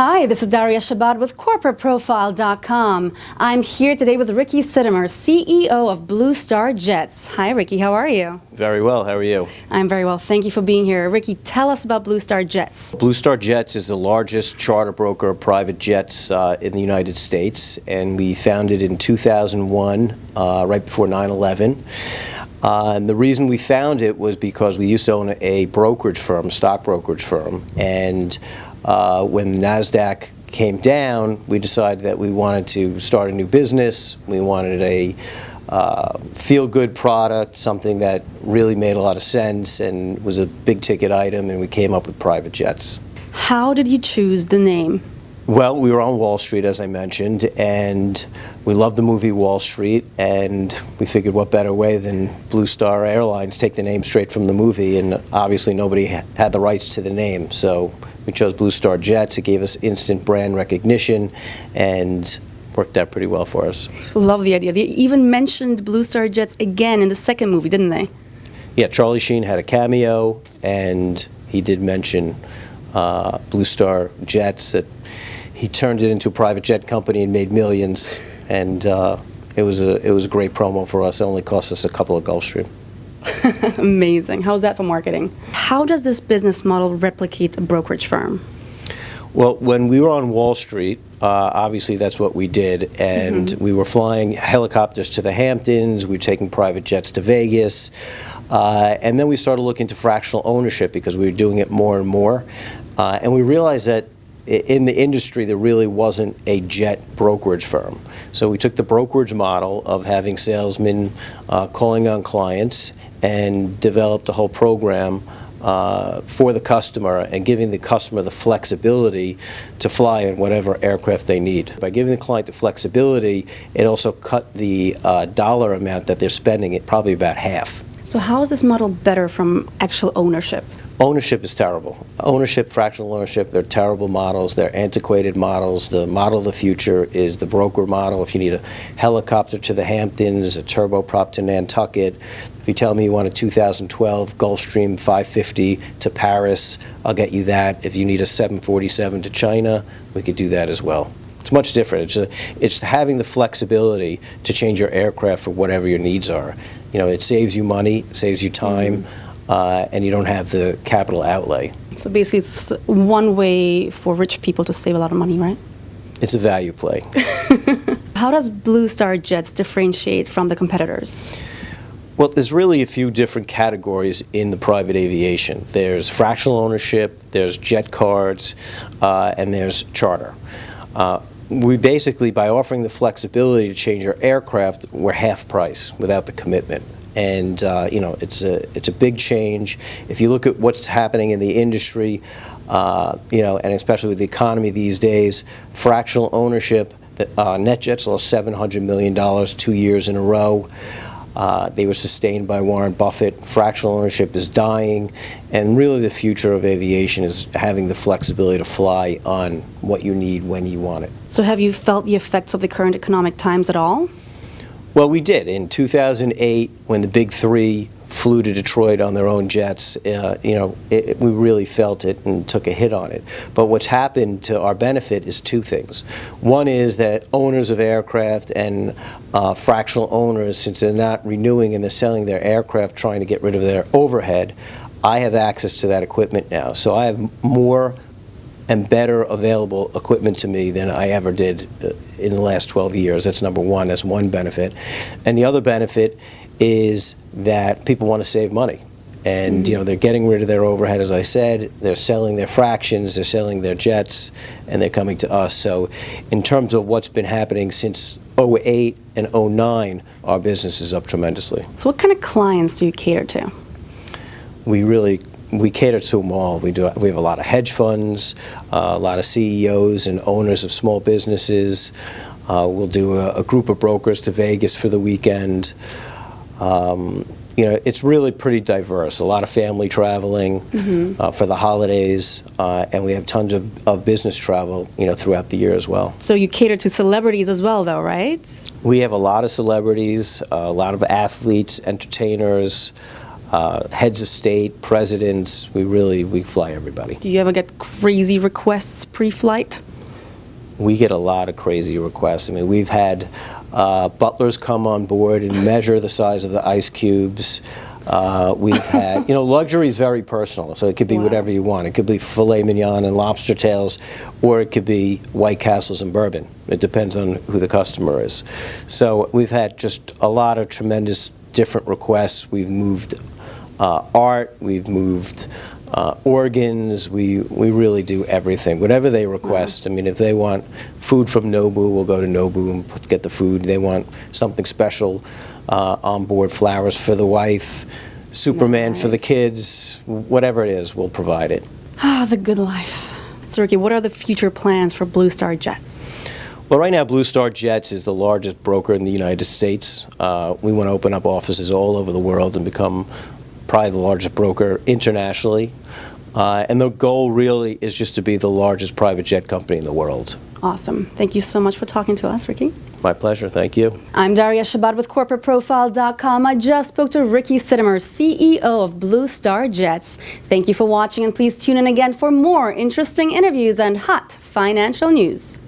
Hi, this is Daria Shabbat with CorporateProfile.com. I'm here today with Ricky Sitomer, CEO of Blue Star Jets. Hi, Ricky. How are you? Very well. How are you? I'm very well. Thank you for being here. Ricky, tell us about Blue Star Jets. Blue Star Jets is the largest charter broker of private jets in the United States, and we founded in 2001, right before 9/11. And the reason we found it was because we used to own a brokerage firm, a stock brokerage firm, and when NASDAQ came down, we decided that we wanted to start a new business. We wanted a feel-good product, something that really made a lot of sense and was a big-ticket item, and we came up with private jets. How did you choose the name? Well, we were on Wall Street, as I mentioned, and we loved the movie Wall Street, and we figured what better way than Blue Star Airlines, take the name straight from the movie, and obviously nobody had the rights to the name, so we chose Blue Star Jets. It gave us instant brand recognition and worked out pretty well for us. Love the idea. They even mentioned Blue Star Jets again in the second movie, didn't they? Yeah, Charlie Sheen had a cameo, and he did mention Blue Star Jets, that he turned it into a private jet company and made millions, and it was a great promo for us. It only cost us a couple of Gulfstream. Amazing. How's that for marketing? How does this business model replicate a brokerage firm? Well, when we were on Wall Street, obviously that's what we did, and we were flying helicopters to the Hamptons, we were taking private jets to Vegas, and then we started looking to fractional ownership because we were doing it more and more, and we realized that in the industry there really wasn't a jet brokerage firm. So we took the brokerage model of having salesmen calling on clients and developed a whole program for the customer and giving the customer the flexibility to fly in whatever aircraft they need. By giving the client the flexibility, it also cut the dollar amount that they're spending it probably about half. So how is this model better from actual ownership? Ownership is terrible. Ownership, fractional ownership, they're terrible models. They're antiquated models. The model of the future is the broker model. If you need a helicopter to the Hamptons, a turboprop to Nantucket, if you tell me you want a 2012 Gulfstream 550 to Paris, I'll get you that. If you need a 747 to China, we could do that as well. It's much different. It's having the flexibility to change your aircraft for whatever your needs are. You know, it saves you money, saves you time. And you don't have the capital outlay. So basically it's one way for rich people to save a lot of money, right? It's a value play. How does Blue Star Jets differentiate from the competitors? Well, there's really a few different categories in the private aviation. There's fractional ownership, there's jet cards, and there's charter. We basically, by offering the flexibility to change your aircraft, we're half price without the commitment. And you know, it's a big change. If you look at what's happening in the industry, you know, and especially with the economy these days, fractional ownership, NetJets lost $700 million 2 years in a row. They were sustained by Warren Buffett. Fractional ownership is dying, and really the future of aviation is having the flexibility to fly on what you need when you want it. So have you felt the effects of the current economic times at all? Well, we did. In 2008, when the big three flew to Detroit on their own jets, you know, we really felt it and took a hit on it. But what's happened to our benefit is two things. One is that owners of aircraft and fractional owners, since they're not renewing and they're selling their aircraft, trying to get rid of their overhead, I have access to that equipment now. So I have more and better available equipment to me than I ever did in the last 12 years. That's number one. That's one benefit. And the other benefit is that people want to save money. And you know, they're getting rid of their overhead, as I said. They're selling their fractions, they're selling their jets, and they're coming to us. So in terms of what's been happening since 2008 and 2009, our business is up tremendously. So what kind of clients do you cater to? We cater to them all. We have a lot of hedge funds, a lot of CEOs and owners of small businesses. We'll do a group of brokers to Vegas for the weekend. You know, it's really pretty diverse. A lot of family traveling for the holidays, and we have tons of business travel, you know, throughout the year as well. So you cater to celebrities as well, though, right? We have a lot of celebrities, a lot of athletes, entertainers. heads of state, presidents. We fly everybody. Do you ever get crazy requests pre-flight? We get a lot of crazy requests. I mean, we've had butlers come on board and measure the size of the ice cubes. We've had, luxury is very personal, so it could be whatever you want. It could be filet mignon and lobster tails, or it could be White Castles and bourbon. It depends on who the customer is. So we've had just a lot of tremendous different requests. We've moved art, we've moved organs, we really do everything, whatever they request. I mean, if they want food from Nobu, we'll go to Nobu and get the food. They want something special on board, flowers for the wife, Superman for the kids, whatever it is, we'll provide it. Ah, the good life. So Ricky, what are the future plans for Blue Star Jets? Well, right now, Blue Star Jets is the largest broker in the United States. We want to open up offices all over the world and become probably the largest broker internationally. And the goal really is just to be the largest private jet company in the world. Awesome. Thank you so much for talking to us, Ricky. My pleasure. Thank you. I'm Daria Shabbat with CorporateProfile.com. I just spoke to Ricky Sitomer, CEO of Blue Star Jets. Thank you for watching, and please tune in again for more interesting interviews and hot financial news.